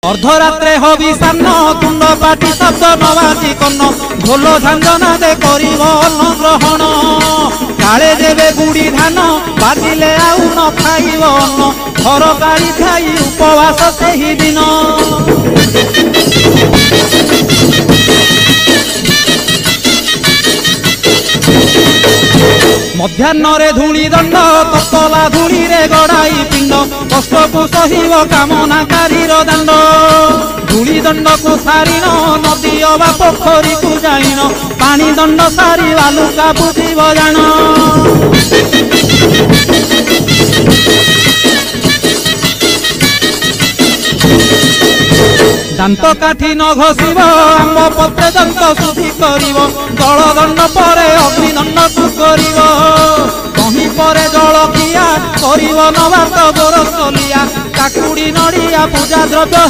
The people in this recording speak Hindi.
अर्धरात्रे हबिषान्न तुंड पाटी शब्द नवाजी कन्न ढोल झांझना दे करिब अन्न ग्रहण काले देवे गुड़ी धान बाजिले आउ न खाइब अन्न घर गाड़ी खाई उपवास सेही दिन मध्याह्न धूली दंड तपला धूली रे गड़ाई पिंड कष्ट को सहिब कामनाकारी दांड धूली दंड को सारिन नदी अबा पोखरी को जाइन पानी दंड सारी बालुका बुझीब जान दांत काठी न घसीब आंब पत्रे दंत शुद्धि करिब जल दंड परे अग्निदंड को करिब कहीं परे जल किया करिब नवात गोरसलिया काकुड़ी नड़िया पूजा द्रव्य